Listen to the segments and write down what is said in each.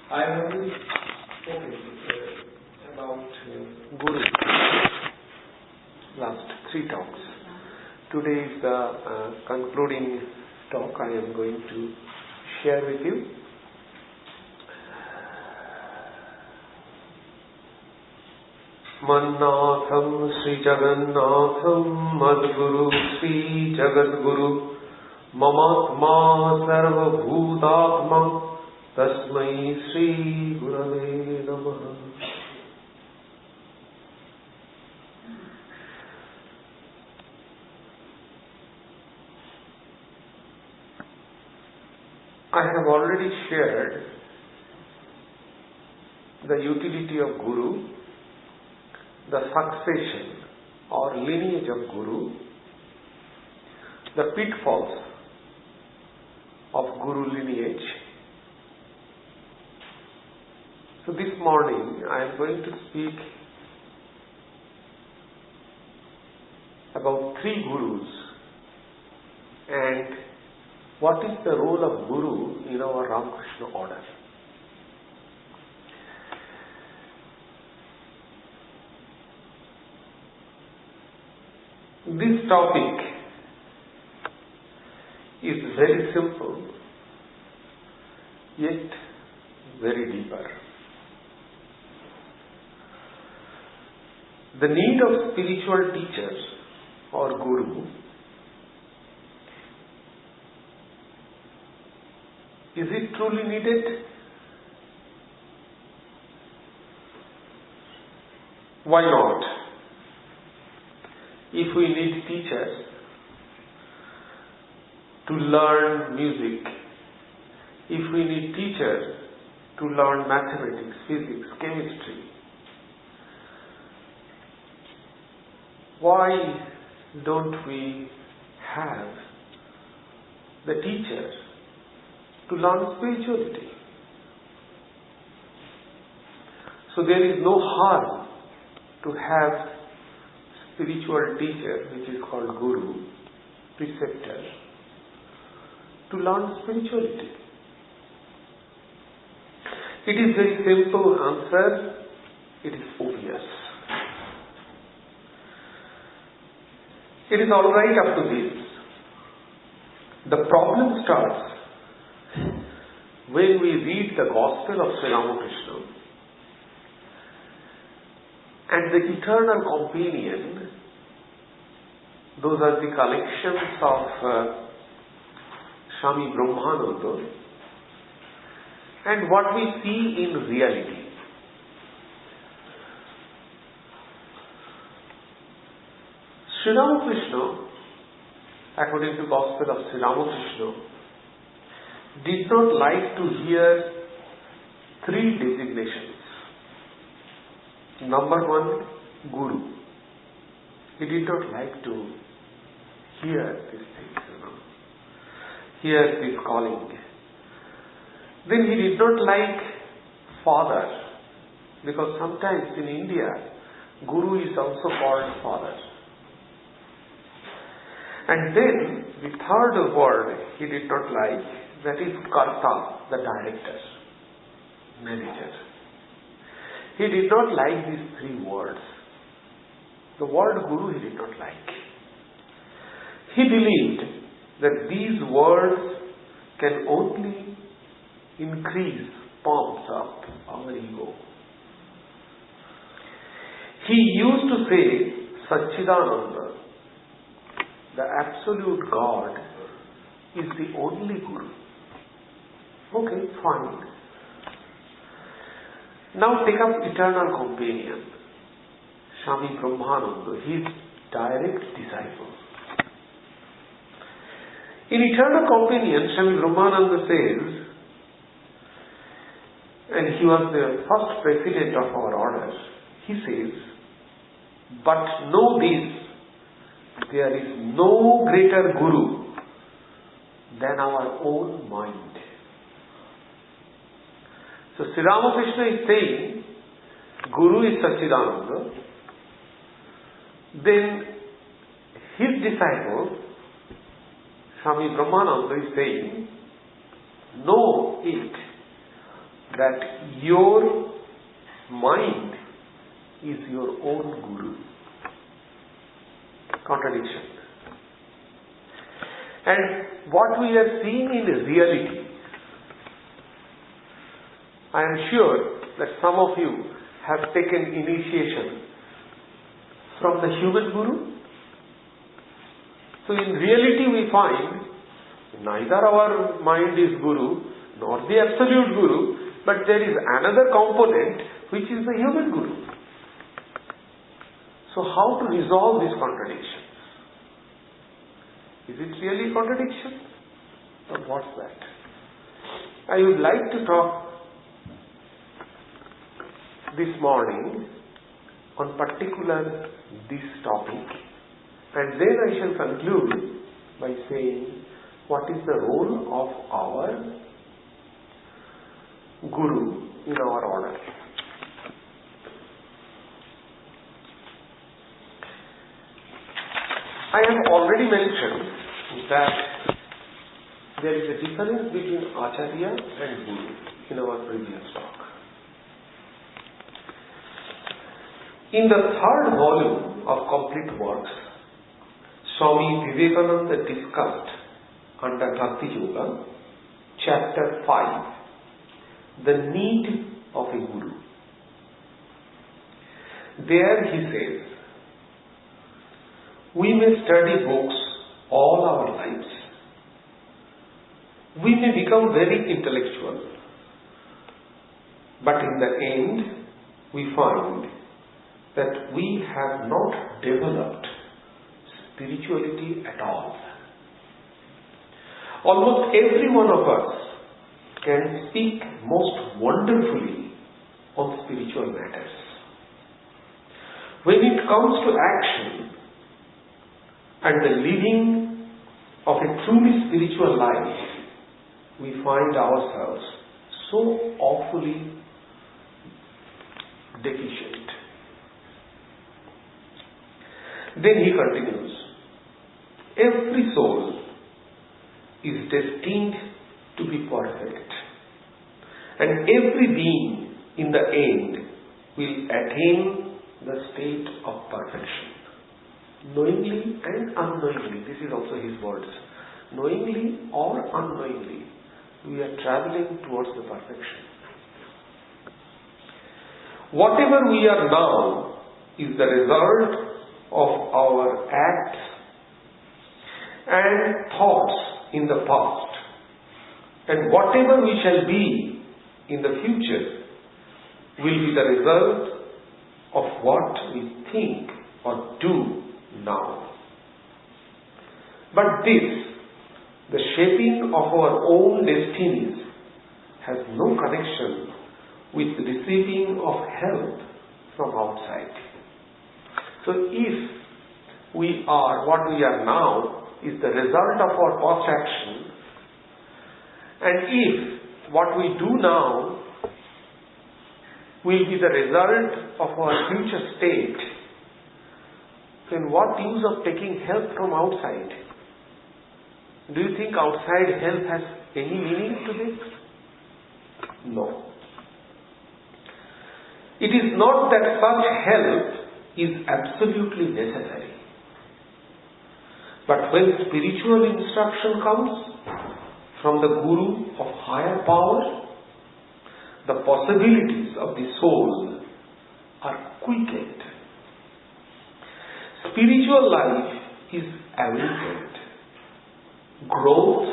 I have already spoken about Guru last 3 talks. Today is the concluding talk I am going to share with you. Mannatham Sri Jagannatham Madguru Sri Jagadguru Mamatma Sarva Bhutatma Tasmai Sri Gurave Namaha. I have already shared the utility of Guru, the succession or lineage of Guru, the pitfalls of Guru lineage. So this morning I am going to speak about 3 Gurus and what is the role of Guru in our Ramakrishna order. This topic is very simple yet very deeper. The need of spiritual teachers or Guru is it truly needed? Why not? If we need teachers to learn music, if we need teachers to learn mathematics, physics, chemistry, why don't we have the teachers to learn spirituality? So there is no harm to have spiritual teacher, which is called Guru, preceptor, to learn spirituality. It is very simple answer, it is obvious. It is alright up to this. The problem starts when we read the Gospel of Sri Ramakrishna and the eternal companion. Those are the collections of Swami Brahmananda and what we see in reality. Sri Ramakrishna, according to Gospel of Sri Ramakrishna, did not like to hear 3 designations. Number 1, Guru. He did not like to hear these things, hear this calling. Then he did not like Father, because sometimes in India, Guru is also called Father. And then the 3rd word he did not like, that is Karta, the director, manager. He did not like these 3 words. The word Guru he did not like. He believed that these words can only increase, pumps up our ego. He used to say, Satchidananda, the absolute God, is the only Guru. Okay, fine. Now take up eternal companion, Swami Brahmananda, his direct disciple. In eternal companion, Swami Brahmananda says, and he was the first president of our order, he says, but know this, there is no greater Guru than our own mind. So Sri Ramakrishna is saying, Guru is Satchidananda. Then his disciple, Swami Brahmananda, is saying, know it that your mind is your own guru. Contradiction. And what we are seeing in reality, I am sure that some of you have taken initiation from the human guru. So in reality we find neither our mind is guru nor the absolute guru, but there is another component which is the human guru. So how to resolve this contradiction? Is it really contradiction? Or what's that? I would like to talk this morning on particular this topic, and then I shall conclude by saying what is the role of our guru in our order. I have already mentioned that there is a difference between Acharya and Guru in our previous talk. In the third volume of Complete Works, Swami Vivekananda discussed under Bhakti Yoga, chapter 5, the need of a Guru. There he says, we may study books all our lives. We may become very intellectual. But in the end, we find that we have not developed spirituality at all. Almost every one of us can speak most wonderfully on spiritual matters. When it comes to action, and the living of a truly spiritual life, we find ourselves so awfully deficient. Then he continues, every soul is destined to be perfect, and every being in the end will attain the state of perfection. Knowingly and unknowingly, this is also his words, knowingly or unknowingly, we are traveling towards the perfection. Whatever we are now is the result of our acts and thoughts in the past, and whatever we shall be in the future will be the result of what we think or do now. But this, the shaping of our own destinies, has no connection with receiving of help from outside. So if we are what we are now is the result of our past action, and if what we do now will be the result of our future state, then what use of taking help from outside? Do you think outside help has any meaning to this? No. It is not that such help is absolutely necessary. But when spiritual instruction comes from the Guru of higher power, the possibilities of the soul are quickened. Spiritual life is awakened. Growth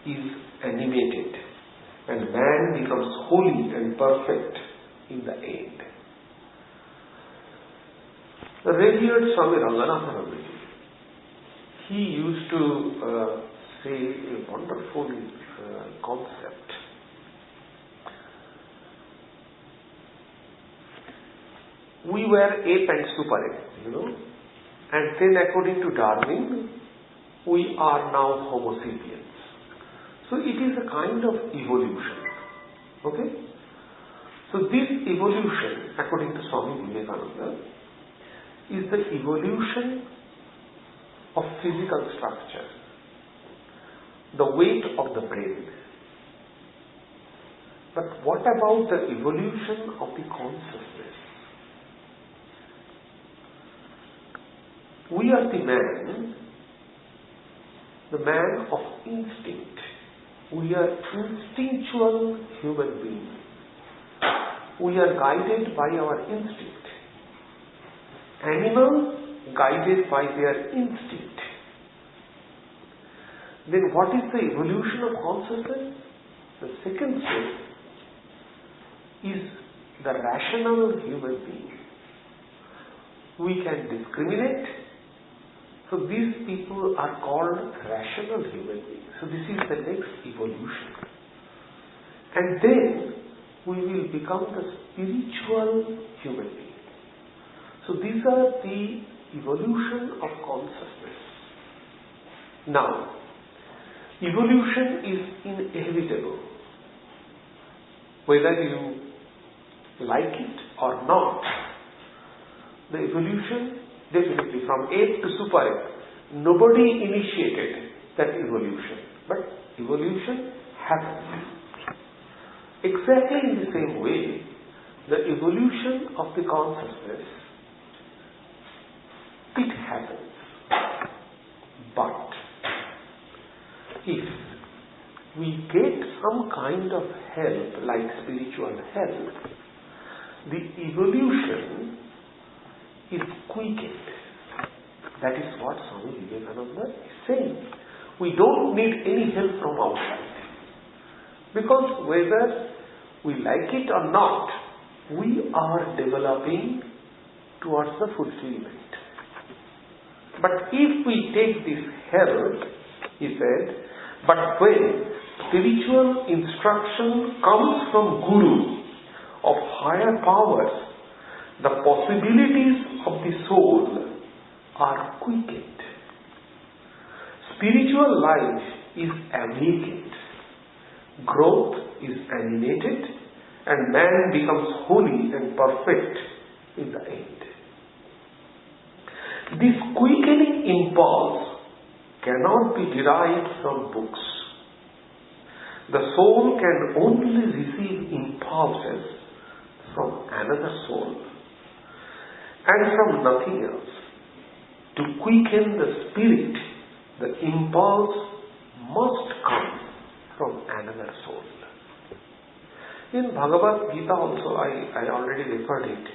is animated. And man becomes holy and perfect in the end. The revered Swami Ranganathananda, he used to say a wonderful concept. We were ape and super ape, and then according to Darwin, we are now Homo sapiens. So it is a kind of evolution. Okay? So this evolution, according to Swami Vivekananda, is the evolution of physical structure, the weight of the brain, But what about the evolution of the consciousness? We are the man of instinct. We are instinctual human beings. We are guided by our instinct. Animals guided by their instinct. Then what is the evolution of consciousness? The second step is the rational human being. We can discriminate. So these people are called rational human beings. So this is the next evolution. And then we will become the spiritual human being. So these are the evolution of consciousness. Now, evolution is inevitable. Whether you like it or not, the evolution definitely from ape to super ape. Nobody initiated that evolution, but evolution happens. Exactly in the same way, the evolution of the consciousness, it happens. But if we get some kind of help, like spiritual help, the evolution is quickened. That is what Swami Vivekananda is saying. We don't need any help from outside. Because whether we like it or not, we are developing towards the fulfillment. But if we take this help, he said, but when spiritual instruction comes from Guru of higher powers, the possibilities of the soul are quickened. Spiritual life is awakened. Growth is animated, and man becomes holy and perfect in the end. This quickening impulse cannot be derived from books. The soul can only receive impulses from another soul and from nothing else. To quicken the spirit, the impulse must come from another soul. In Bhagavad Gita also, I already referred it.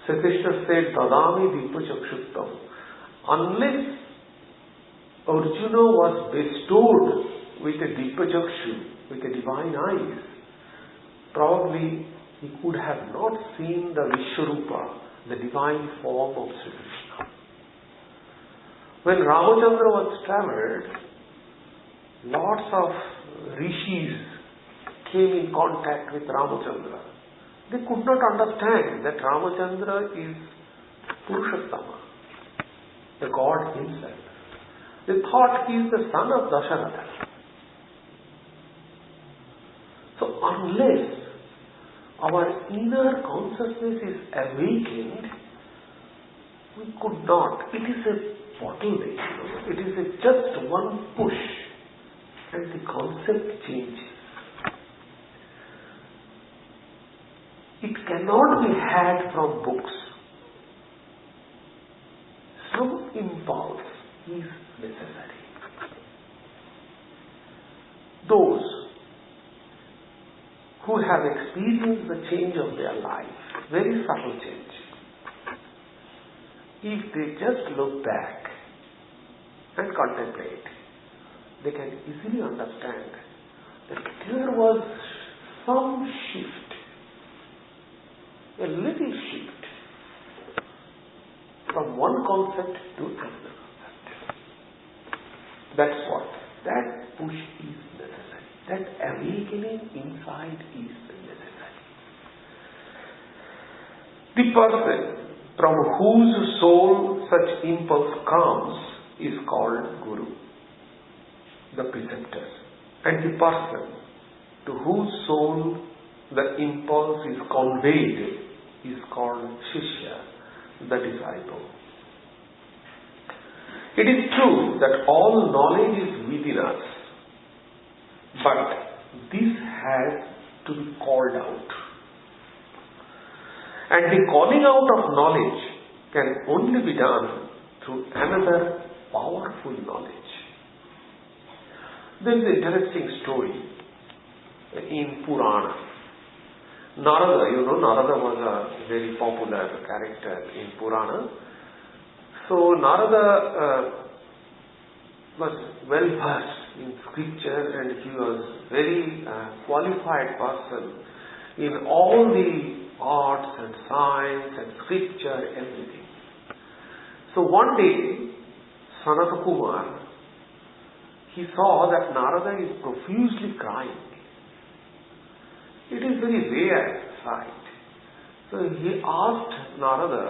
Sri Krishna said, Dadami Dipachakshuttam. Unless Arjuna was bestowed with a Dipachakshu, with a divine eyes, probably he could have not seen the Vishwarupa, the divine form of Sri Krishna. When Ramachandra was traveled, lots of rishis came in contact with Ramachandra. They could not understand that Ramachandra is Purushottama, the God himself. They thought he is the son of Dasharatha. So unless our inner consciousness is awakened, we could not. It is a bottleneck. It is just one push and the concept changes. It cannot be had from books. Some impulse is necessary. Those who have experienced the change of their life, very subtle change, if they just look back and contemplate, they can easily understand that there was some shift, a little shift from one concept to another concept. That's what. That push is necessary. That awakening inside is necessary. The person from whose soul such impulse comes is called Guru, the preceptor. And the person to whose soul the impulse is conveyed is called Shishya, the disciple. It is true that all knowledge is within us, but this has to be called out. And the calling out of knowledge can only be done through another powerful knowledge. There is an interesting story in Purana. Narada, Narada was a very popular character in Purana. So Narada was well versed in scripture, and he was very qualified person in all the arts and science and scripture, everything. So one day, Sanat Kumar, he saw that Narada is profusely crying. It is very rare sight. So he asked Narada,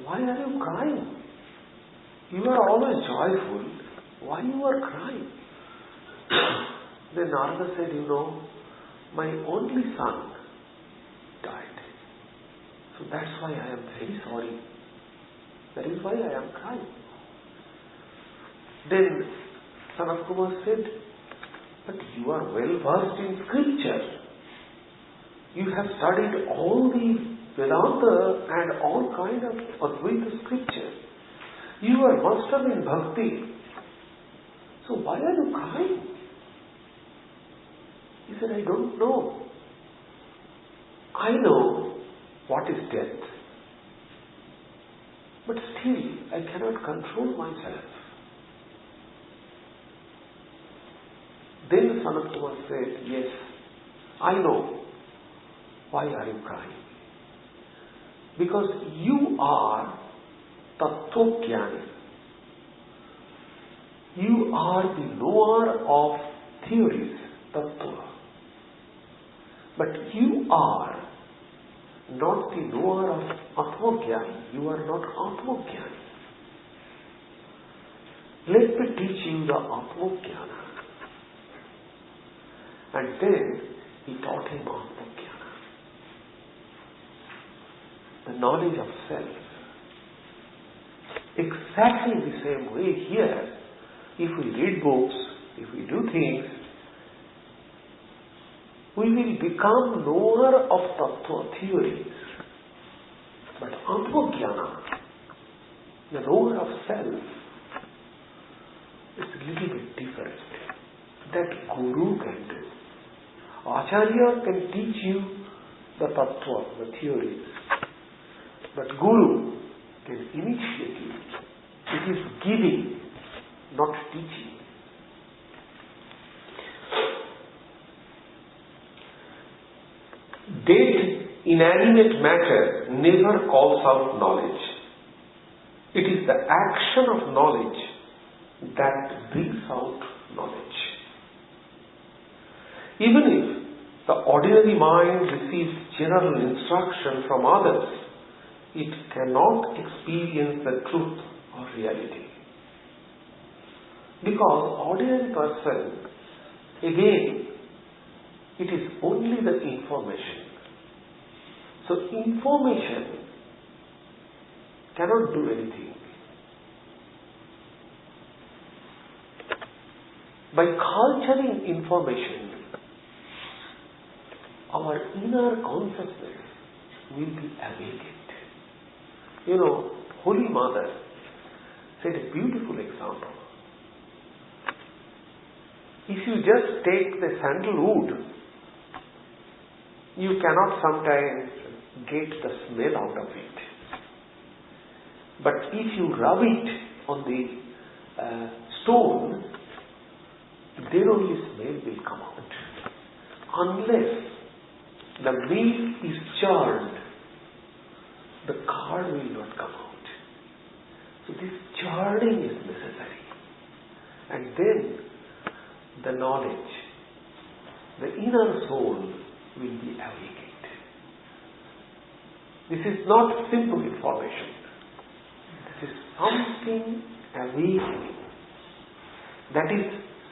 why are you crying? You are always joyful. Why you are crying? Then Narada said, my only son died. So that's why I am very sorry. That is why I am crying. Then Sanat Kumar said, but you are well versed in scripture. You have studied all the Vedanta and all kind of Advaita scripture. You are master in bhakti. So why are you crying? He said, I don't know. I know what is death. But still, I cannot control myself. Then Sanat Kumar said, yes, I know. Why are you crying? Because you are Tattvajnani. You are the knower of theories, Tattva. But you are not the knower of Atmajnani. You are not Atmajnani. Let me teach you the Atmajnana. And then he taught him Atmajnana, the knowledge of self. Exactly the same way here, if we read books, if we do things, we will become knower of Tattva theories. But Atmajnana, the knower of self, is a little bit different. That Guru can do. Acharya can teach you the Tattva, the theories. But Guru can initiate you. It is giving, not teaching. Dead, inanimate matter never calls out knowledge. It is the action of knowledge that brings out knowledge. Even if the ordinary mind receives general instruction from others, it cannot experience the truth or reality. Because ordinary person, again, it is only the information. So information cannot do anything. By culturing information, our inner consciousness will be awakened. Holy Mother said a beautiful example. If you just take the sandalwood, you cannot sometimes get the smell out of it. But if you rub it on the stone, then only smell will come out. Unless the meat is charred, the card will not come out. So this charring is necessary. And then the knowledge, the inner soul will be awakened. This is not simple information. This is something awakening. That is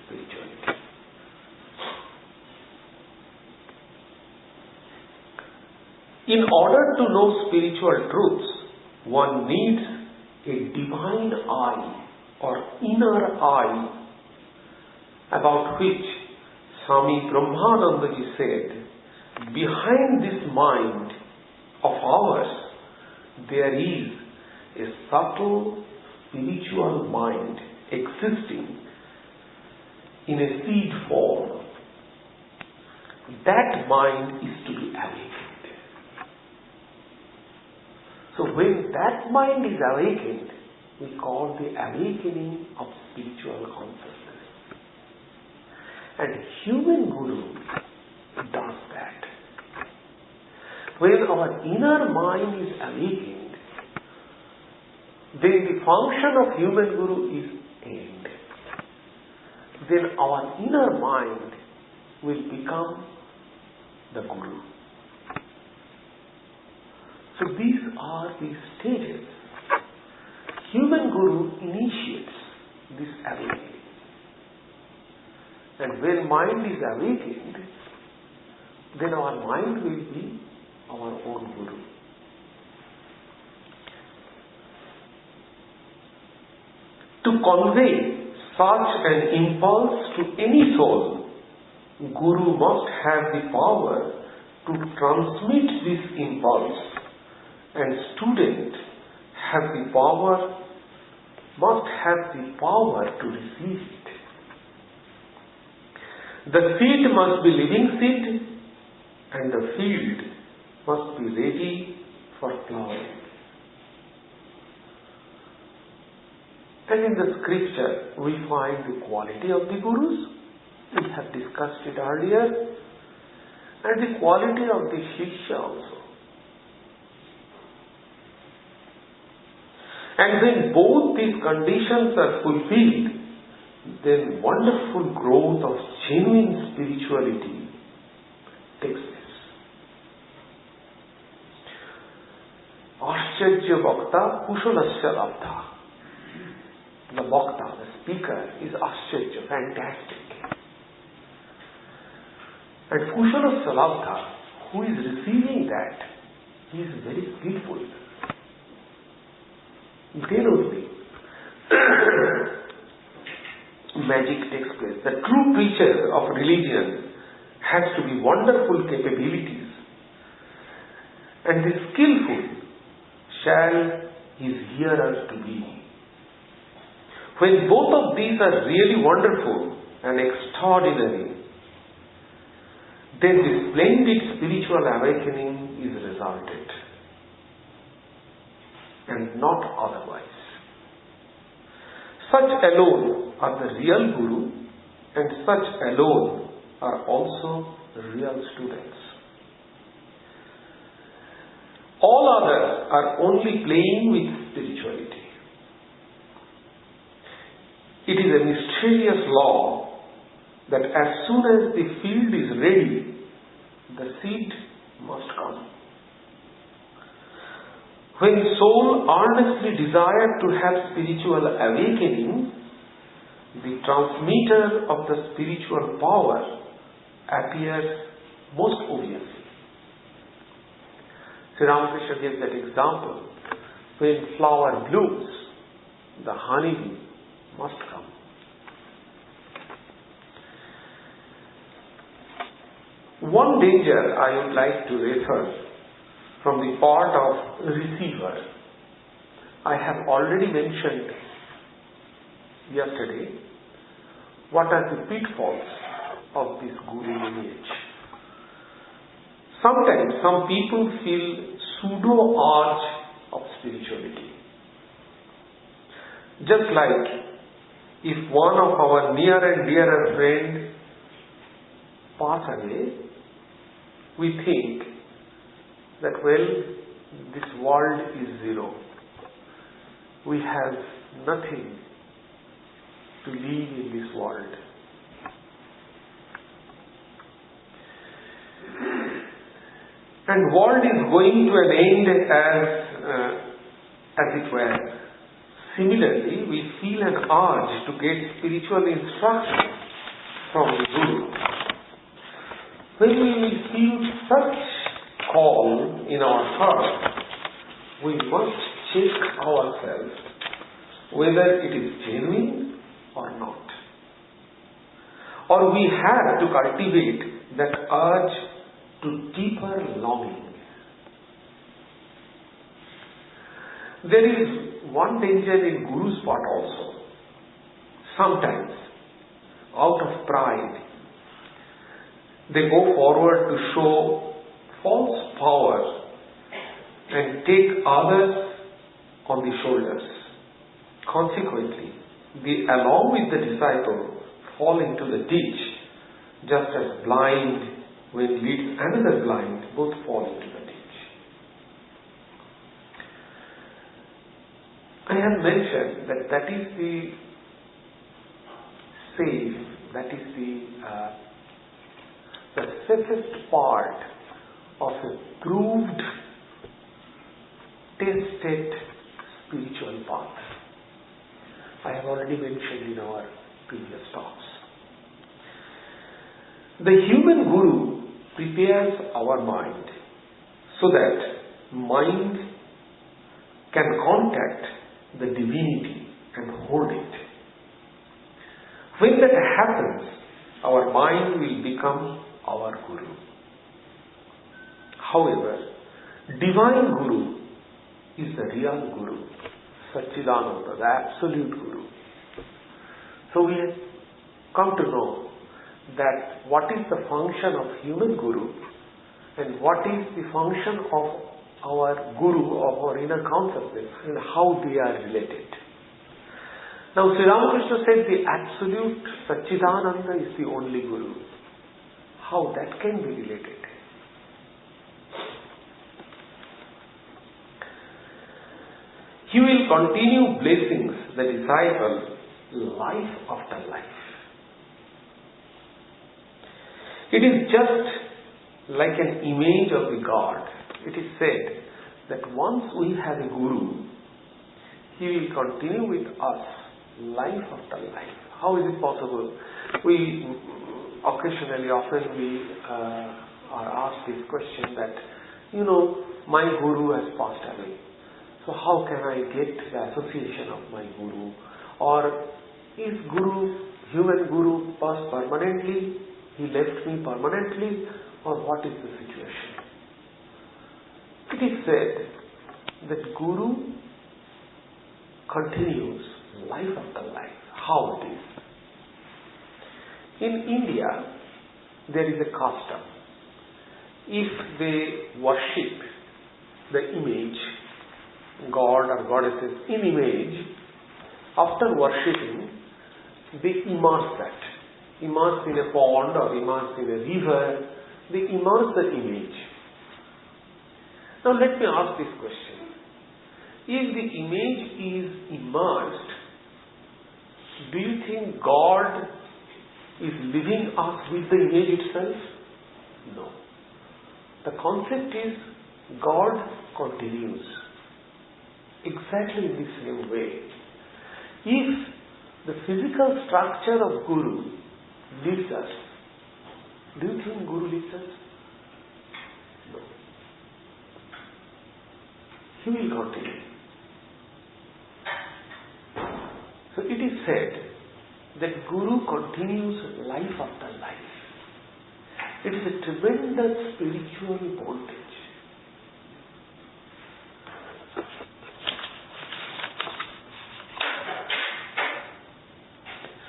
spirituality. In order to know spiritual truths, one needs a divine eye or inner eye about which Swami Brahmanandaji said, behind this mind of ours, there is a subtle spiritual mind existing in a seed form. That mind is to be awakened. So when that mind is awakened, we call the awakening of spiritual consciousness. And human guru does that. When our inner mind is awakened, then the function of human guru is end. Then our inner mind will become the guru. So these are the stages. Human guru initiates this awakening. And when mind is awakened, then our mind will be our own guru. To convey such an impulse to any soul, guru must have the power to transmit this impulse, and student must have the power to receive it. The seed must be living seed, and the field must be ready for plowing. And in the scripture, we find the quality of the gurus. We have discussed it earlier. And the quality of the Shishya also. And when both these conditions are fulfilled, then wonderful growth of genuine spirituality takes place. Ashcharya Bhakta Kushalasya Labdha. The Bhakta, the speaker, is Ashcharya, fantastic. And Kushalasya Labdha, who is receiving that, he is very skillful. Then only magic takes place. The true preacher of religion has to be wonderful capabilities, and the skillful shall his hearers to be. When both of these are really wonderful and extraordinary, then the splendid spiritual awakening is resulted, and not otherwise. Such alone are the real guru, and such alone are also real students. All others are only playing with spirituality. It is a mysterious law that as soon as the field is ready, the seed must come. When soul earnestly desires to have spiritual awakening, the transmitter of the spiritual power appears most obviously. Sri Ramakrishna gives that example. When flower blooms, the honeybee must come. One danger I would like to refer from the part of receiver. I have already mentioned yesterday what are the pitfalls of this guru lineage. Sometimes some people feel pseudo-urge of spirituality. Just like if one of our near and dearer friends pass away, we think that, well, this world is zero. We have nothing to live in this world. And world is going to an end as it were. Similarly, we feel an urge to get spiritual instruction from the Guru. When we feel such call in our heart, we must check ourselves whether it is genuine or not. or we have to cultivate that urge to deeper longing. There is one danger in Guru's part also. Sometimes, out of pride, they go forward to show false power and take others on the shoulders. Consequently, they along with the disciple fall into the ditch, just as blind when leads another blind, both fall into the ditch. I have mentioned that is the safe, that is the safest part of a proved, tested spiritual path. I have already mentioned in our previous talks. The human guru prepares our mind so that mind can contact the divinity and hold it. When that happens, our mind will become our guru. However, divine guru is the real guru, Satchidananda, the absolute guru. So we have come to know that what is the function of human guru and what is the function of our guru, of our inner consciousness, and how they are related. Now Sri Ramakrishna said the absolute Satchidananda is the only guru. How that can be related? He will continue blessing the disciple life after life. It is just like an image of the God. It is said that once we have a guru, he will continue with us life after life. How is it possible? We occasionally, often we are asked this question that, my guru has passed away. So how can I get the association of my guru? Or is human guru passed permanently? He left me permanently? Or what is the situation? It is said that guru continues life after life. How it is? In India, there is a custom. If they worship the image, God or goddesses in image, after worshipping, they immerse that. Immerse in a pond or immerse in a river, they immerse the image. Now let me ask this question. If the image is immersed, do you think God is living us with the image itself? No. The concept is God continues. Exactly in the same way. If the physical structure of Guru leaves us, do you think Guru leaves us? No. He will continue. So it is said that Guru continues life after life. It is a tremendous spiritual bondage.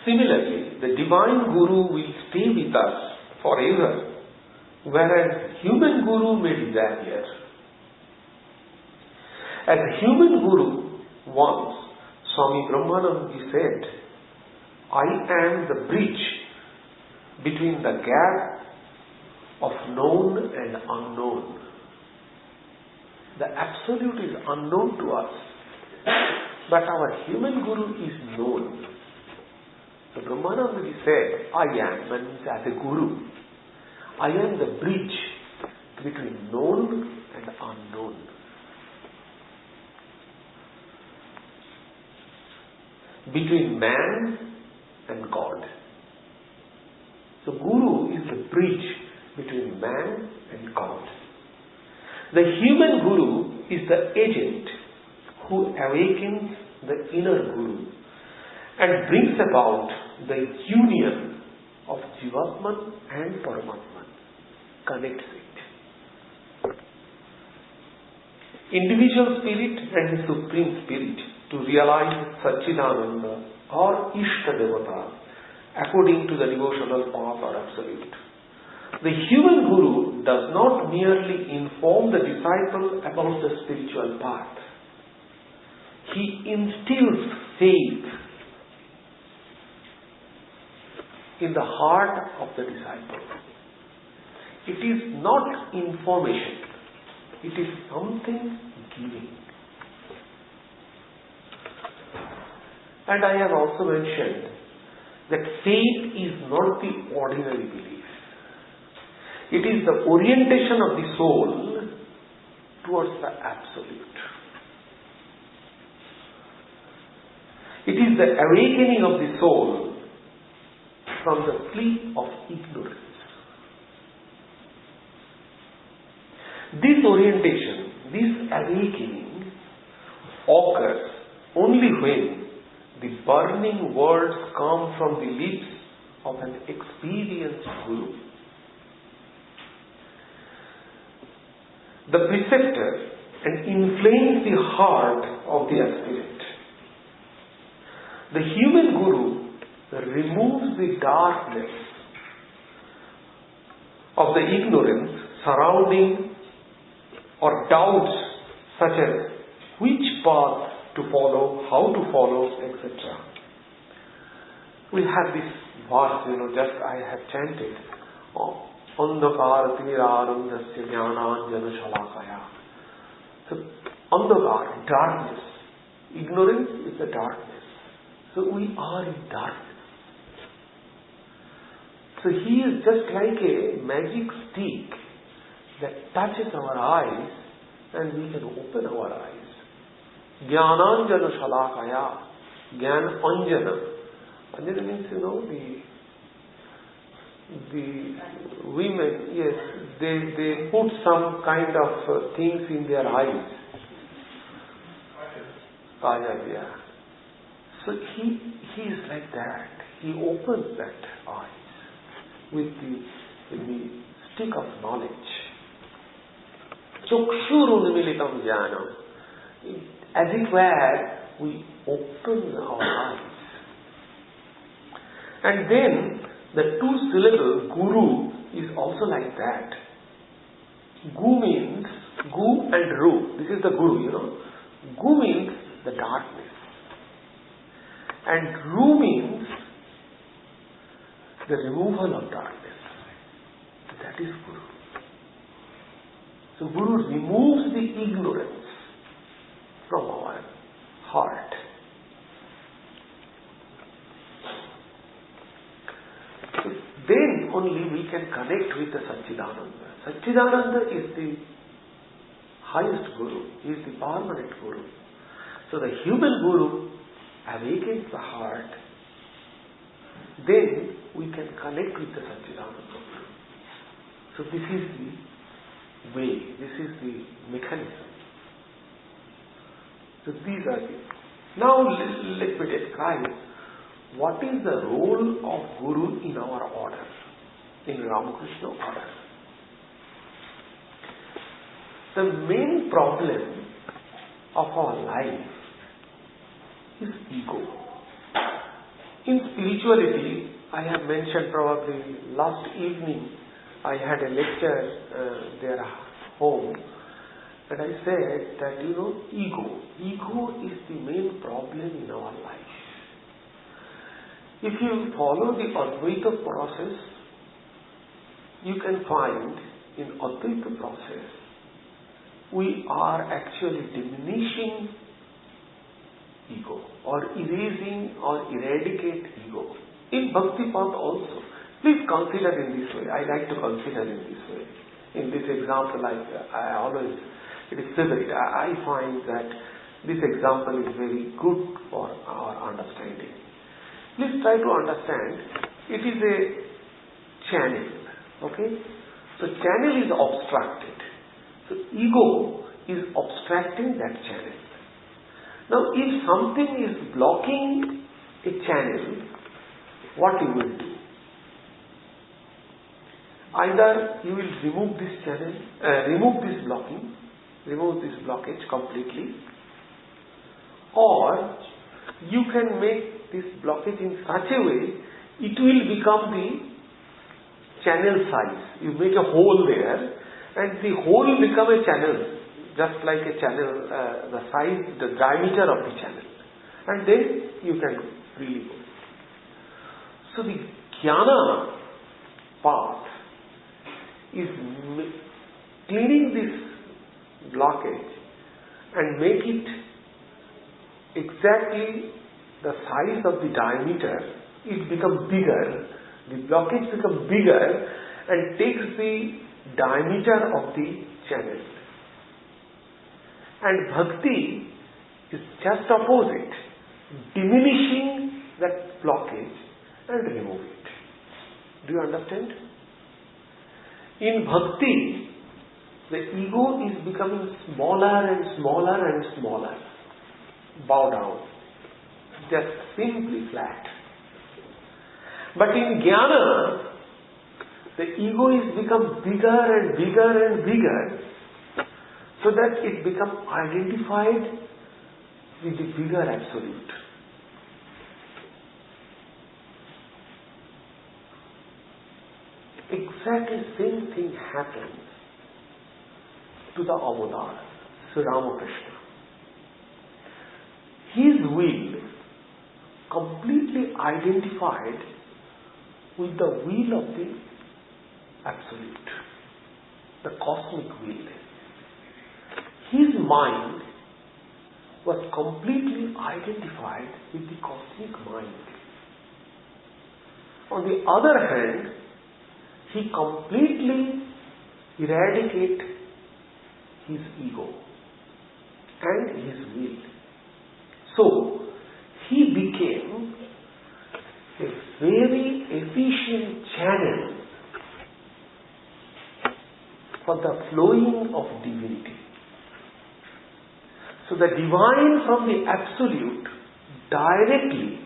Similarly, the divine Guru will stay with us forever, whereas human Guru may disappear. As a human Guru once, Swami Brahmananda said, I am the bridge between the gap of known and unknown. The Absolute is unknown to us, but our human Guru is known. So Brahmananda said, I am, means as a Guru, I am the bridge between known and unknown. Between man and God. So Guru is the bridge between man and God. The human Guru is the agent who awakens the inner Guru and brings about the union of Jivatman and Paramatman connects it. Individual spirit and the Supreme Spirit to realize Satchidananda or Ishta Devata according to the devotional path or absolute. The human guru does not merely inform the disciple about the spiritual path. He instills faith in the heart of the disciple. It is not information. It is something giving. And I have also mentioned that faith is not the ordinary belief. It is the orientation of the soul towards the absolute. It is the awakening of the soul from the sleep of ignorance. This orientation, this awakening occurs only when the burning words come from the lips of an experienced guru. The preceptor and inflames the heart of the aspirant. The human guru removes the darkness of the ignorance surrounding or doubts such as which path to follow, how to follow, etc. We have this verse, just I have chanted. Andhakar tirarandasya jnananjana shalakaya. So, andhakar, darkness. Ignorance is the darkness. So we are in darkness. So he is just like a magic stick that touches our eyes and we can open our eyes. Jnananjana shalakaya. Jnana anjana. Anjana means, the women, yes, they put some kind of things in their eyes. Kajal, so he is like that. He opens that eyes with the stick of knowledge. Chakshuru nimilitam jnanam. As it were, we open our eyes. And then the two syllable guru is also like that. Gu means gu and ru. This is the guru, Gu means the darkness. And ru means the removal of darkness. That is guru. So guru removes the ignorance from our heart. So then only we can connect with the Satchidananda. Satchidananda is the highest guru. He is the permanent guru. So the human guru awakens the heart. Then we can connect with the Satchidananda guru. So this is the way. This is the mechanism. So these are the... Now let me describe what is the role of Guru in our order, in Ramakrishna order. The main problem of our life is ego. In spirituality, I have mentioned probably last evening, I had a lecture there home, and I said that, ego is the main problem in our life. If you follow the Advaita process, you can find in Advaita process, we are actually diminishing ego or erasing or eradicate ego. In Bhakti path also, please consider in this way. I like to consider in this way. In this example, I always, it is favorite. I find that this example is very good for our understanding. Please try to understand, it is a channel, okay? So channel is obstructed. So ego is obstructing that channel. Now if something is blocking a channel, what you will do? Either you will remove this channel, remove this blocking, remove this blockage completely, or you can make this blockage in such a way it will become the channel size. You make a hole there and the hole become a channel, just like a channel, the size, the diameter of the channel, and then you can really go. So the jnana path is cleaning this blockage and make it exactly the size of the diameter. It becomes bigger, the blockage becomes bigger and takes the diameter of the channel. And bhakti is just opposite, diminishing that blockage and remove it. Do you understand? In bhakti, the ego is becoming smaller and smaller and smaller. Bow down. Just simply flat. But in jnana, the ego is become bigger and bigger and bigger, so that it becomes identified with the bigger absolute. Exactly same thing happens to the avatar, Sri Ramakrishna. His will completely identified with the will of the absolute, the cosmic will. His mind was completely identified with the cosmic mind. On the other hand, he completely eradicated his ego and his will. So, he became a very efficient channel for the flowing of divinity. So the divine from the absolute directly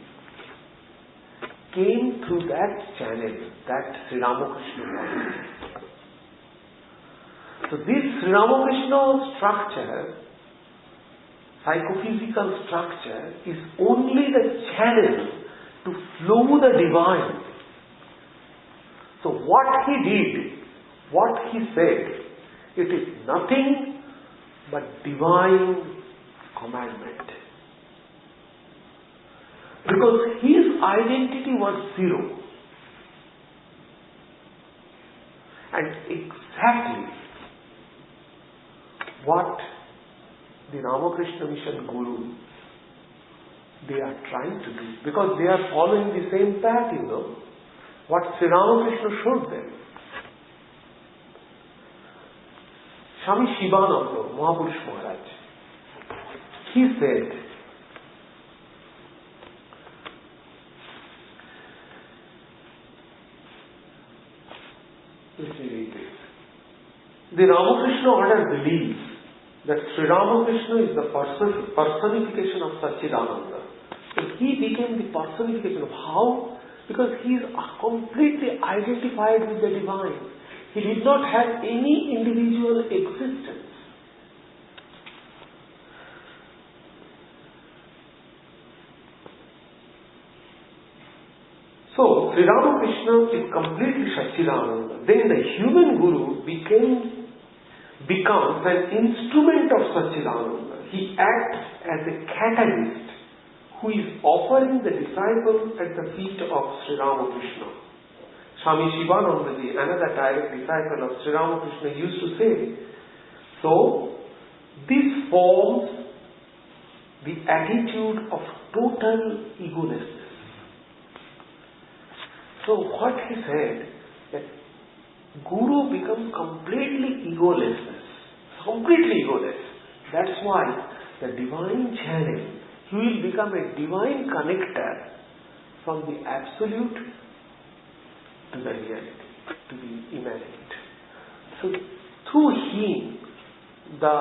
came through that channel, that Sri Ramakrishna was. So this Sri Ramakrishna structure, psychophysical structure, is only the channel to flow the divine. So what he did, what he said, it is nothing but divine commandment. Because his identity was zero. And exactly what the Ramakrishna Mission Guru, they are trying to do. Because they are following the same path, what Sri Ramakrishna showed them. Swami Shivananda, Mahapurush Maharaj, he said, let me read this. The Ramakrishna order believes that Sri Ramakrishna is the personification of Satchidananda. So he became the personification of how? Because he is completely identified with the divine. He did not have any individual existence. So, Sri Ramakrishna is completely Satchidananda. Then the human guru becomes an instrument of Satchidananda. He acts as a catalyst who is offering the disciples at the feet of Sri Ramakrishna. Swami Shivanandaji, another direct disciple of Sri Ramakrishna, used to say, so this forms the attitude of total egolessness. So what he said, that Guru becomes completely egolessness, completely egoless. That's why the divine channel, he will become a divine connector from the absolute to the reality, to the immanent. So through him, the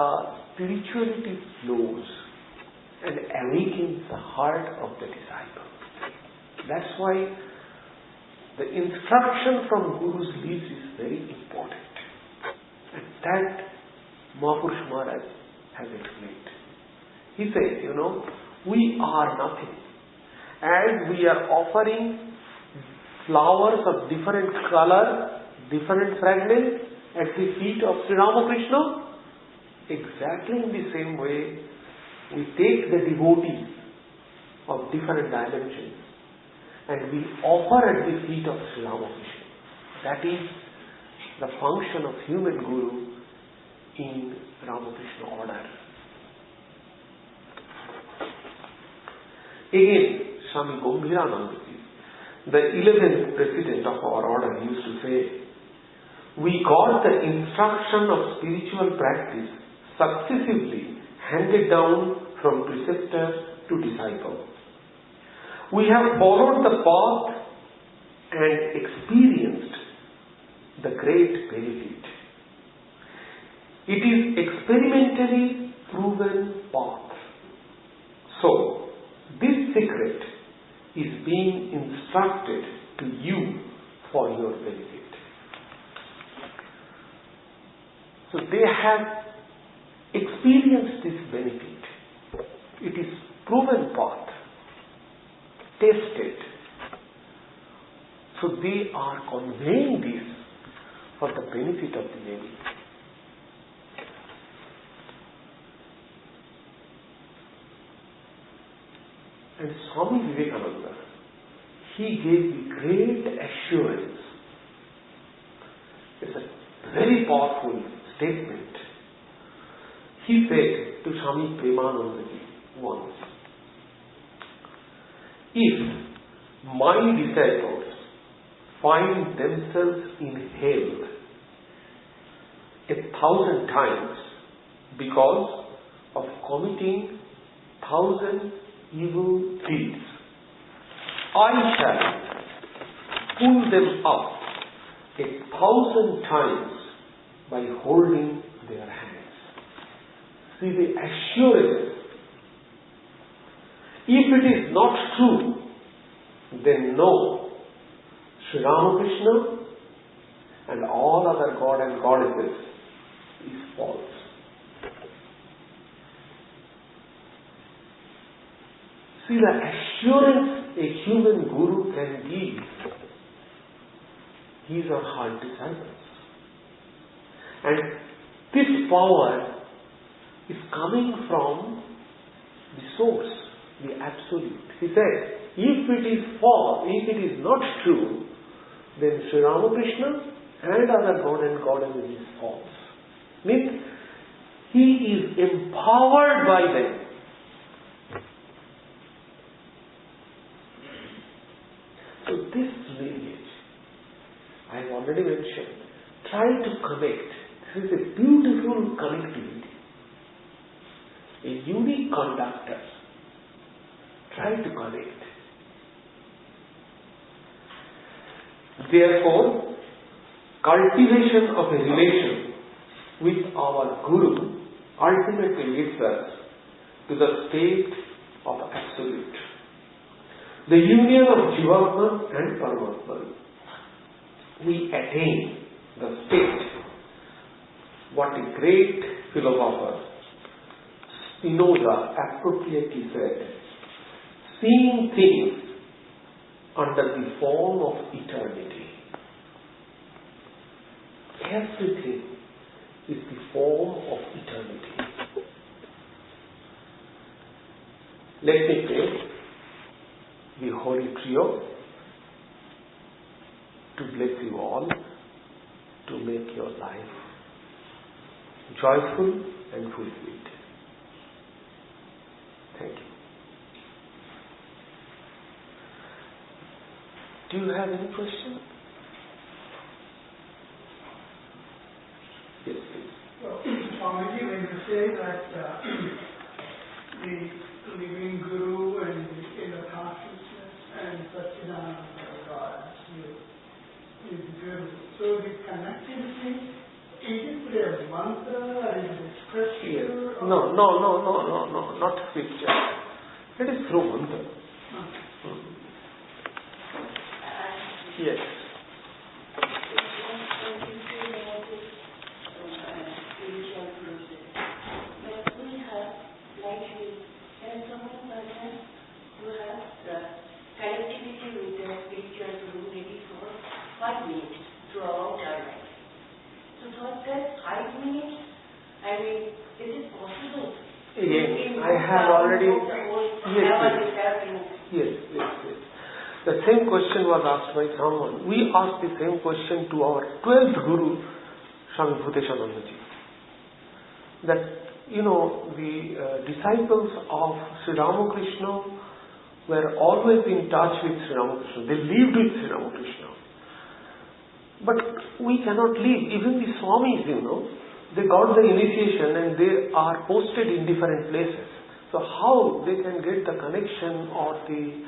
spirituality flows and awakens the heart of the disciple. That's why the instruction from Guru's lips is very important. And that Mahapurush Maharaj has explained. He said, we are nothing. As we are offering flowers of different color, different fragrance at the feet of Sri Ramakrishna, exactly in the same way, we take the devotees of different dimensions and we offer at the feet of Sri Ramakrishna. That is the function of human guru in Ramakrishna order. Again, Swami Gambhiranandaji, the 11th president of our order, used to say, we got the instruction of spiritual practice successively handed down from preceptor to disciple. We have followed the path and experienced the great benefit. It is experimentally proven path. So, this secret is being instructed to you for your benefit. So they have experienced this benefit. It is proven path, tested. So they are conveying this for the benefit of the many. And Swami Vivekananda, he gave the great assurance. It's a very powerful statement. He said to Swami Premanandaji once, if my disciples find themselves in hell 1,000 times because of committing 1,000 evil deeds, I shall pull them up 1,000 times by holding their hands. See the assurance. If it is not true, then no, Sri Ramakrishna and all other God and goddesses is false. See the assurance a human guru can give his or her disciples. And this power is coming from the source, the absolute. He said, if it is false, if it is not true, then Sri Ramakrishna and other God and goddesses is false. Means he is empowered by them. So this lineage, I have already mentioned, try to connect. This is a beautiful connectivity, a unique conductor. Try to connect. Therefore, cultivation of a relation with our Guru ultimately leads us to the state of Absolute. The union of Jivatma and Paramatma. We attain the state. What a great philosopher Spinoza appropriately said, seeing things under the form of eternity. Everything is the form of eternity. Let me pray the Holy Trio to bless you all, to make your life joyful and fulfilled. Thank you. Do you have any question? Yes, please. Well, Swamiji, when you say that the living Guru and the inner consciousness and Satchidananda God is Guru, so the connectivity, is it a mantra or is it scripture? Yes. No, not scripture. It is through mantra. Yes. minute? I mean, is it possible? Yes, I have already. Yes. The same question was asked by someone. We asked the same question to our 12th Guru, Swami Bhuteshananda Ji. That, the disciples of Sri Ramakrishna were always in touch with Sri Ramakrishna. They lived with Sri Ramakrishna. But we cannot live. Even the Swamis, they got the initiation and they are posted in different places. So how they can get the connection or the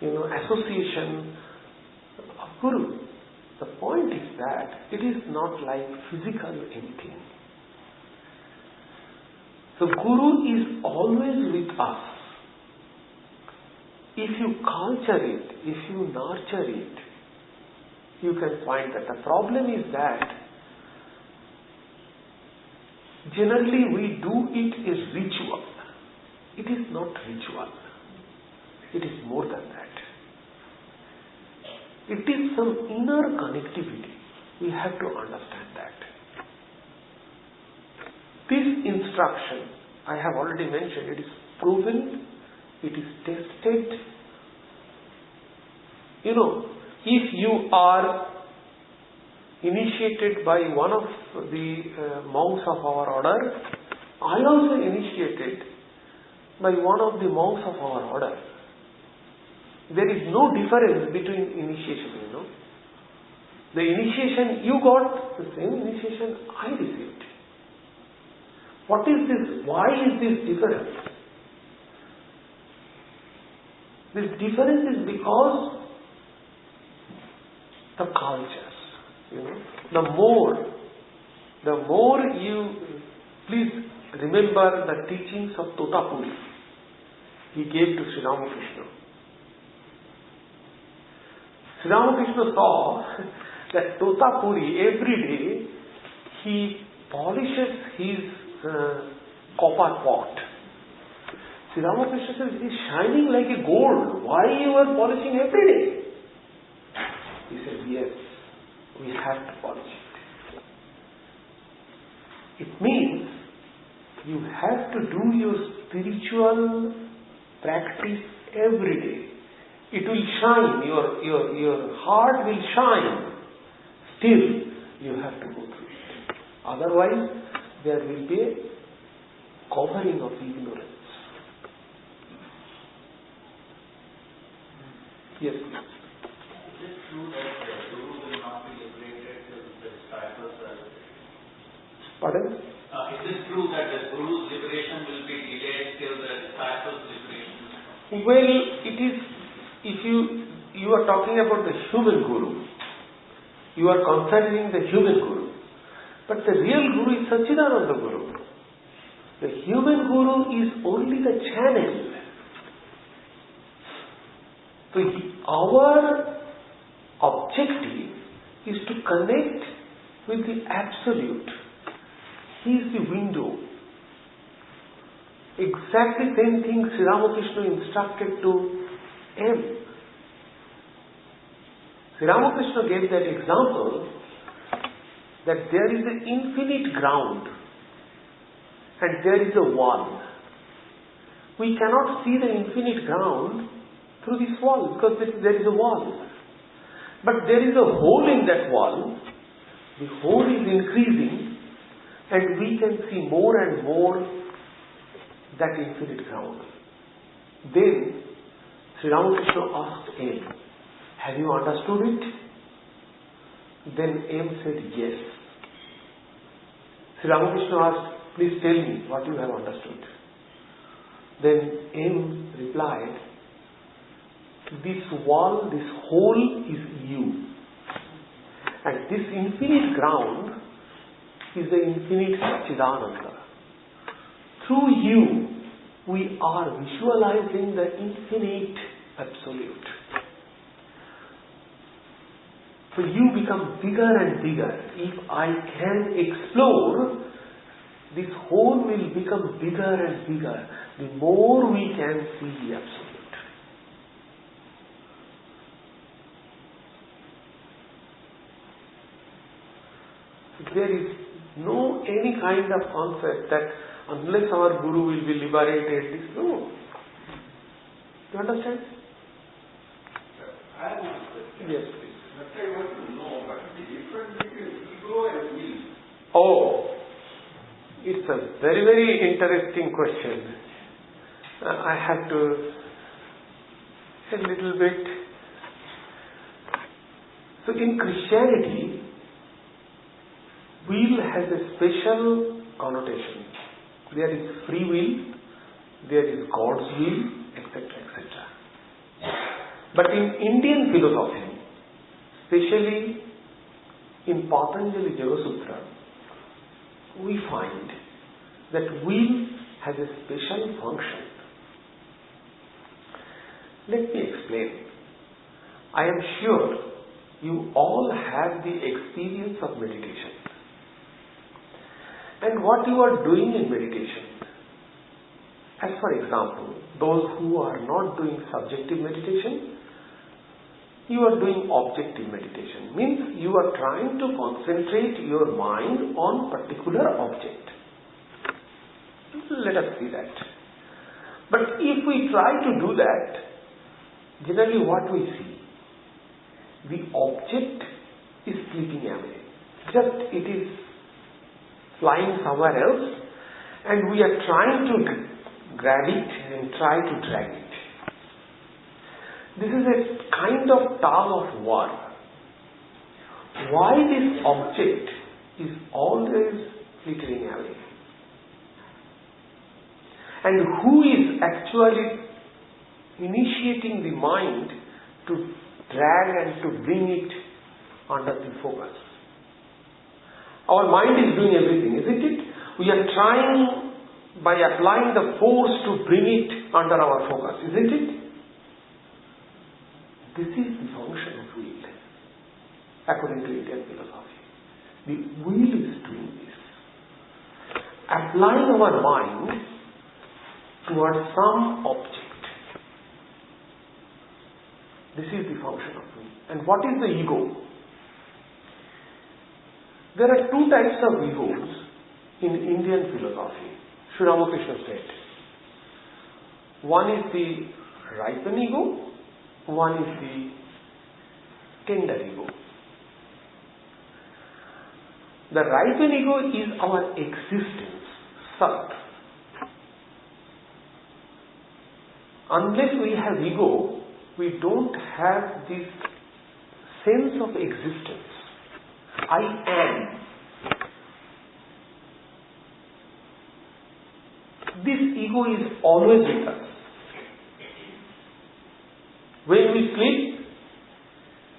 association of Guru? The point is that it is not like physical anything. So Guru is always with us. If you culture it, if you nurture it, you can find that. The problem is that generally we do it as ritual. It is not ritual. It is more than that. It is some inner connectivity. We have to understand that. This instruction, I have already mentioned, it is proven, it is tested. If you are initiated by one of the monks of our order, I also initiated by one of the monks of our order. There is no difference between initiation, The initiation you got, the same initiation I received. What is this? Why is this difference? This difference is because the cultures, the more you, please remember the teachings of Totapuri he gave to Sri Ramakrishna. Sri Ramakrishna saw that Totapuri every day he polishes his copper pot. Sri Ramakrishna says, it is shining like a gold. Why you are polishing every day? He said, yes, we have to polish it. It means you have to do your spiritual practice every day. It will shine, your heart will shine. Still, you have to go through it. Otherwise, there will be a covering of ignorance. Yes, please. Is it true that the Guru will not be liberated till the disciples are liberated? Pardon? Is it true that the Guru's liberation will be delayed till the disciples' liberation? Well, it is, if you are talking about the human Guru, you are considering the human Guru. But the real Guru is Satchidananda Guru. The human Guru is only the channel. So our objective is to connect with the Absolute. He is the window. Exactly same thing Sri Ramakrishna instructed to M. Sri Ramakrishna gave that example that there is an infinite ground and there is a wall. We cannot see the infinite ground through this wall because there is a wall. But there is a hole in that wall. The hole is increasing and we can see more and more that infinite ground. Then Sri Ramakrishna asked M, have you understood it? Then M said yes. Sri Ramakrishna asked, please tell me what you have understood. Then M replied, this wall, this hole is you. And this infinite ground is the infinite Satchidananda. Through you, we are visualizing the infinite Absolute. So you become bigger and bigger. If I can explore, this whole will become bigger and bigger. The more we can see the Absolute. There is No any kind of concept that unless our Guru will be liberated, this no. You understand? I have one question. Yes, please. But I want to know what is the difference between ego and will? Oh, it's a very, very interesting question. I have to a little bit. So in Christianity, will has a special connotation. There is free will, there is God's will, etc., etc. But in Indian philosophy, especially in Patanjali Yoga Sutra, we find that will has a special function. Let me explain. I am sure you all have the experience of meditation. And what you are doing in meditation, as for example, those who are not doing subjective meditation, you are doing objective meditation. Means you are trying to concentrate your mind on particular object. Let us see that. But if we try to do that, generally what we see, the object is slipping away. Just it is flying somewhere else and we are trying to grab it and try to drag it. This is a kind of tug of war. Why this object is always flittering away? And who is actually initiating the mind to drag and to bring it under the focus? Our mind is doing everything, isn't it? We are trying by applying the force to bring it under our focus, isn't it? This is the function of will, according to Indian philosophy. The will is doing this. Applying our mind towards some object. This is the function of will. And what is the ego? There are two types of egos in Indian philosophy. Sri Ramakrishna said. One is the ripen ego, one is the tender ego. The ripen ego is our existence, sat. Unless we have ego, we don't have this sense of existence. I am. This ego is always with us. When we sleep,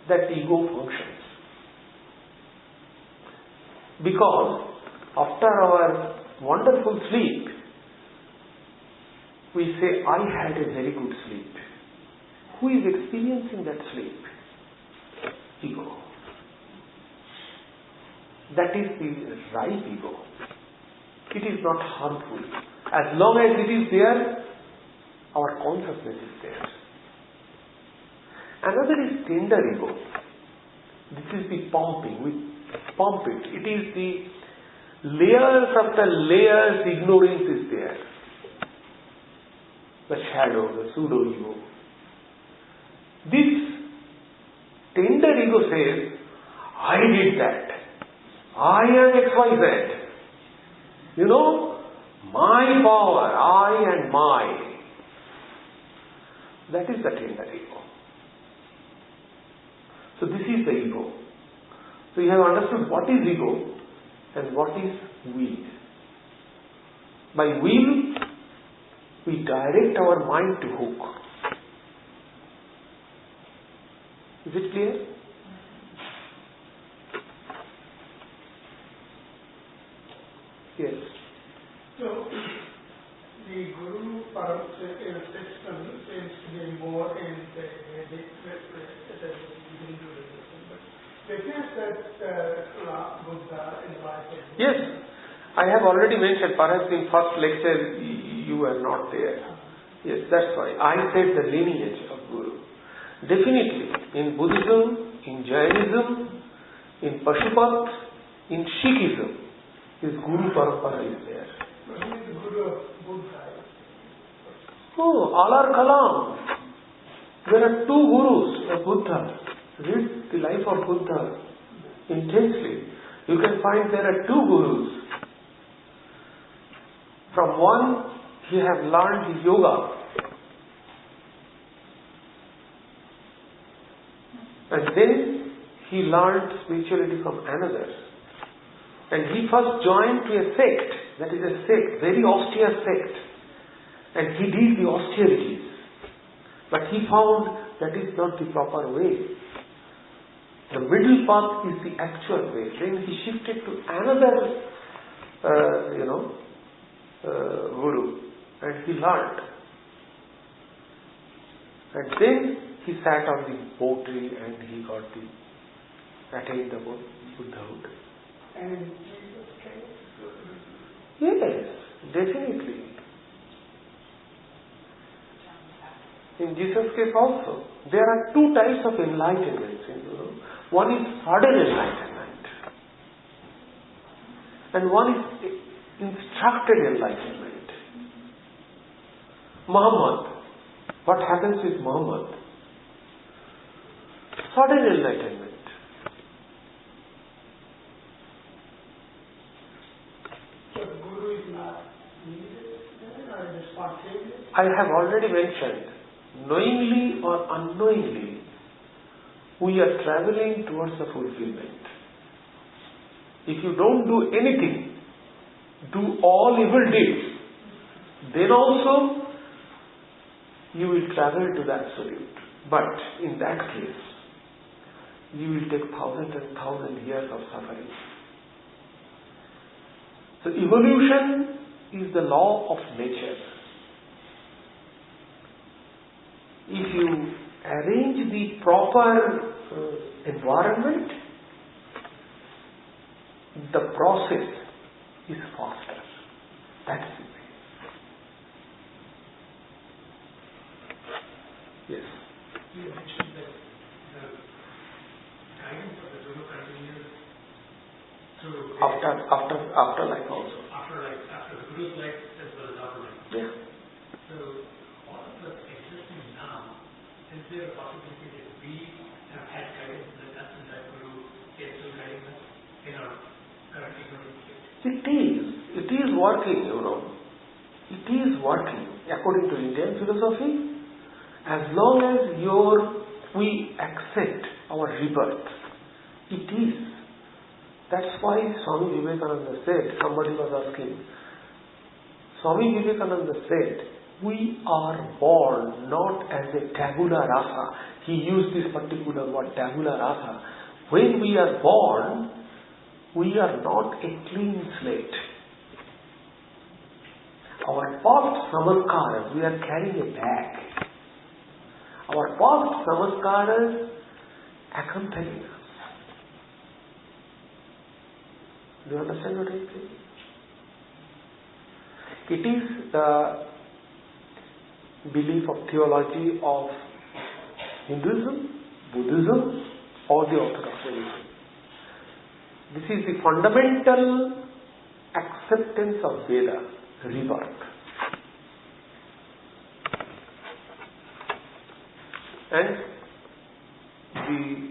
that ego functions. Because after our wonderful sleep, we say, I had a very good sleep. Who is experiencing that sleep? Ego. That is the right ego. It is not harmful. As long as it is there, our consciousness is there. Another is tender ego. This is the pumping. We pump it. It is the layers after layers ignorance is there. The shadow, the pseudo-ego. This tender ego says, I did that. I am XYZ. You know, my power, I and my. That is the tender ego. So this is the ego. So you have understood what is ego and what is will. By will, we direct our mind to hook. Is it clear? Yes. So, the Guru Param system seems to be more in the Vedic Hindu religion. But it is that Buddha invited. Yes. I have already mentioned, perhaps in first lecture you were not there. Yes, that's why. I said the lineage of Guru. Definitely, in Buddhism, in Jainism, in Pashupat, in Sikhism, His Guru Parampara is there. But he is the Guru of Buddha. Oh, Alar Kalam. There are two Gurus of Buddha. Read the life of Buddha intensely. You can find there are two Gurus. From one, he have learned his yoga. And then he learned spirituality from another. And he first joined to a sect. That is a sect, very austere sect. And he did the austerities. But he found that is not the proper way. The middle path is the actual way. Then he shifted to another, Guru. And he learned. And then he sat on the poetry and he attained the Buddhahood. And Jesus came. Yes, definitely. In Jesus' case also, there are two types of enlightenment. One is sudden enlightenment, and one is instructed enlightenment. Muhammad, what happens with Muhammad? Sudden enlightenment. So the Guru is not needed then, or is it spontaneous? I have already mentioned, knowingly or unknowingly, we are traveling towards the fulfillment. If you don't do anything, do all evil deeds, then also you will travel to the absolute. But in that case, you will take thousands and thousands of years of suffering. So evolution is the law of nature. If you arrange the proper environment, the process is faster. That is it. Yes. You mentioned that the guidance of the Guru continues through Afterlife also. after the Guru's life as well as afterlife. Yeah. So all of us existing now, is there a possibility that we have had guidance in the past and that Guru is still guiding us in our current ignorant state? It is working, It is working according to Indian philosophy. As long as we accept our rebirth, it is. That's why Swami Vivekananda said, somebody was asking, Swami Vivekananda said, we are born not as a tabula rasa. He used this particular word, tabula rasa. When we are born, we are not a clean slate. Our past samaskaras, we are carrying a bag. Our past samaskaras accompany us. Do you understand what I say? It is the belief of theology of Hinduism, Buddhism, or the Orthodox religion. This is the fundamental acceptance of Veda, rebirth. And the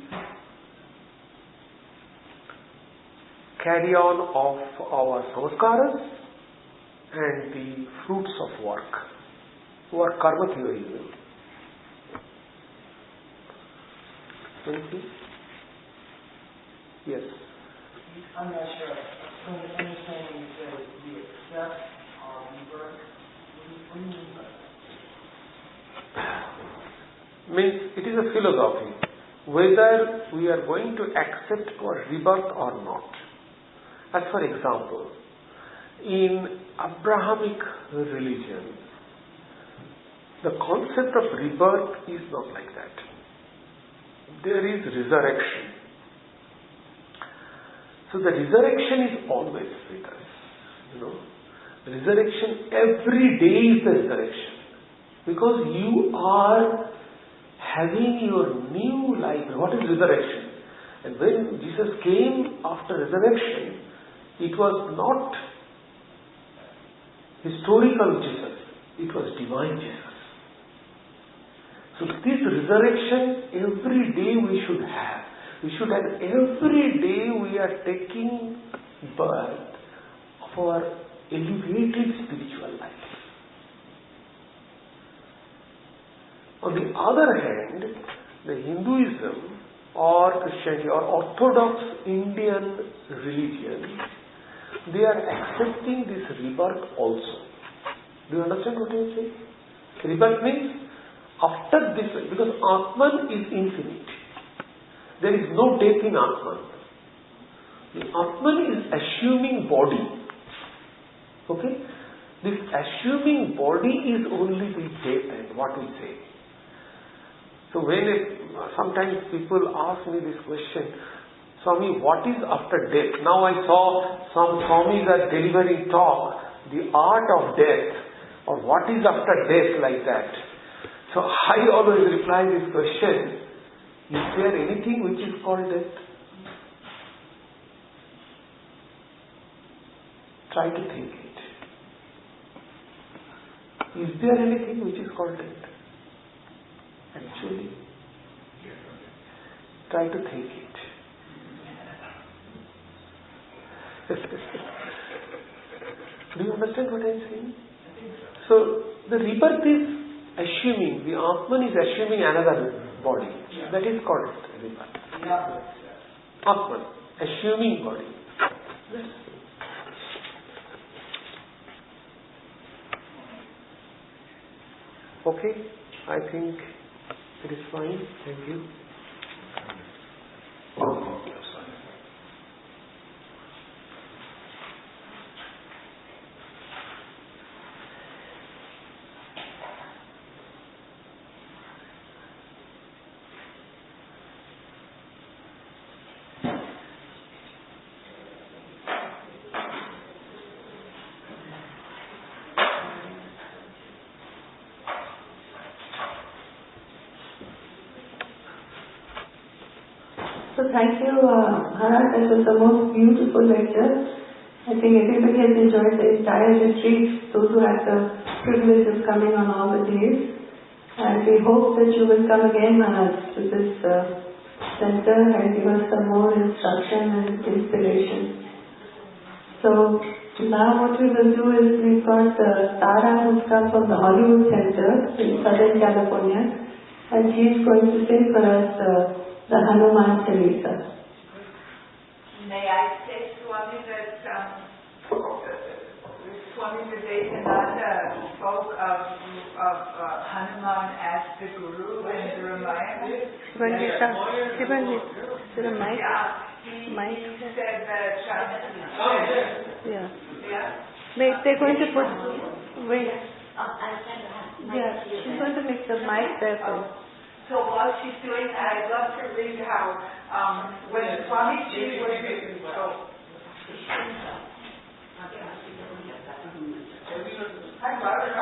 carry on of our samskaras and the fruits of work, karma theory. Anything? Yes. I'm not sure. So the understanding is that we accept our rebirth. What do you mean by that? Means it is a philosophy whether we are going to accept our rebirth or not. As for example, in Abrahamic religion, the concept of rebirth is not like that. There is resurrection. So the resurrection is always with us. Resurrection, every day is the resurrection. Because you are having your new life. What is resurrection? And when Jesus came after resurrection, It was not historical Jesus, it was divine Jesus. So this resurrection every day we should have. We should have every day we are taking birth of our elevated spiritual life. On the other hand, the Hinduism or Christianity or Orthodox Indian religion, they are accepting this rebirth also. Do you understand what I am saying? Rebirth means after this, because Atman is infinite. There is no death in Atman. The Atman is assuming body. Okay? This assuming body is only the death and what we say. So sometimes people ask me this question, Swami, what is after death? Now I saw some Swamis are delivering talk, the art of death, or what is after death, like that. So I always reply this question, is there anything which is called death? Try to think it. Is there anything which is called death? Actually, try to think it. Do you understand what I am saying? So, the rebirth is assuming, the Atman is assuming another body. That is called rebirth. Atman, assuming body. Okay, I think it is fine. Thank you. So thank you, Harad. That was the most beautiful lecture. I think everybody has enjoyed the entire retreat, those who had the privilege of coming on all the days. And we hope that you will come again, Harad, to this center and give us some more instruction and inspiration. So now what we will do is we've got Tara who's come from the Hollywood Center in Southern California, and she's going to say for us the Hanuman Chalisa. May I say, Swami, that Swami Vivekananda spoke of Hanuman as the Guru in the Ramayana? He said that... They're going to put... Wait. Yeah, she's going to make the mic there first. So while she's doing that, I'd love to read how when Swamiji was... Hi, Barbara.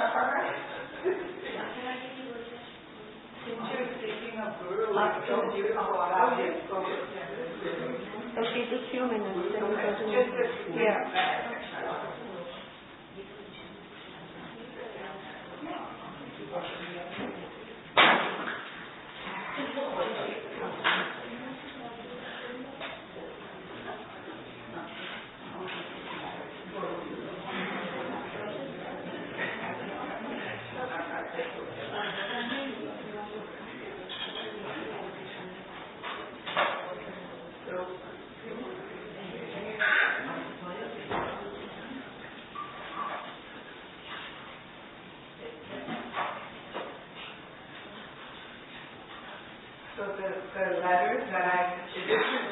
Since you're speaking of Guru, it's so beautiful how you spoke of him. Okay, just a few minutes. Just a few minutes. So the letters that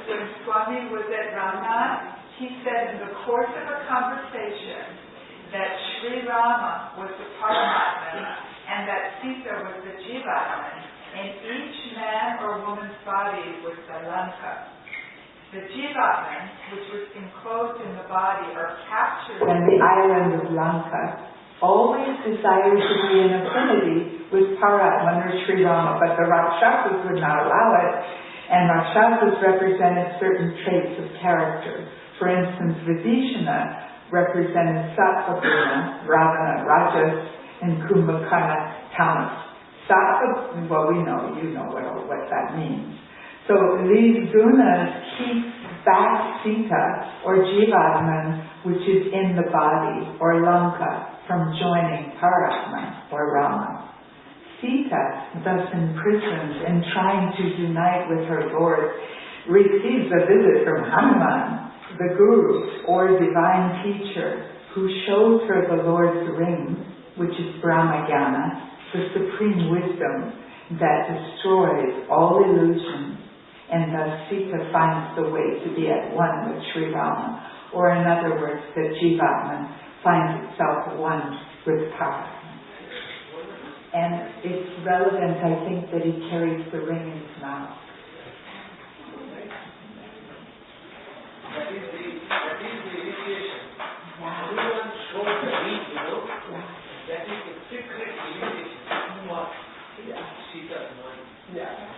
when Swami was at Ramnath, he said in the course of a conversation that Sri Rama was the Paramatman and that Sita was the Jivatman, and each man or woman's body was the Lanka. The Jivatman, which was enclosed in the body or captured in the island of Lanka, always desired to be in affinity with Paramatman or Sri Rama, but the Rakshasas would not allow it, and Rakshasas represented certain traits of character. For instance, Vibhishana represented Sattva Guna, Ravana, Rajas, and Kumbhakarna, Tamas. Sattva, well, we know, you know what that means. So these gunas keep back Sita, or Jivatman, which is in the body, or Lanka, from joining Paratma, or Rama. Sita, thus imprisoned and trying to unite with her Lord, receives a visit from Hanuman, the Guru, or divine teacher, who shows her the Lord's ring, which is Brahmajnana, the supreme wisdom that destroys all illusions, and thus Sita finds the way to be at one with Sri Rama, or in other words, that Jivatman finds itself one with Paratma. And it's relevant, I think, that he carries the ring in his mouth. That is the initiation. Everyone shows the ring, That is the secret initiation of Sita's mind. Yeah.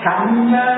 Kanna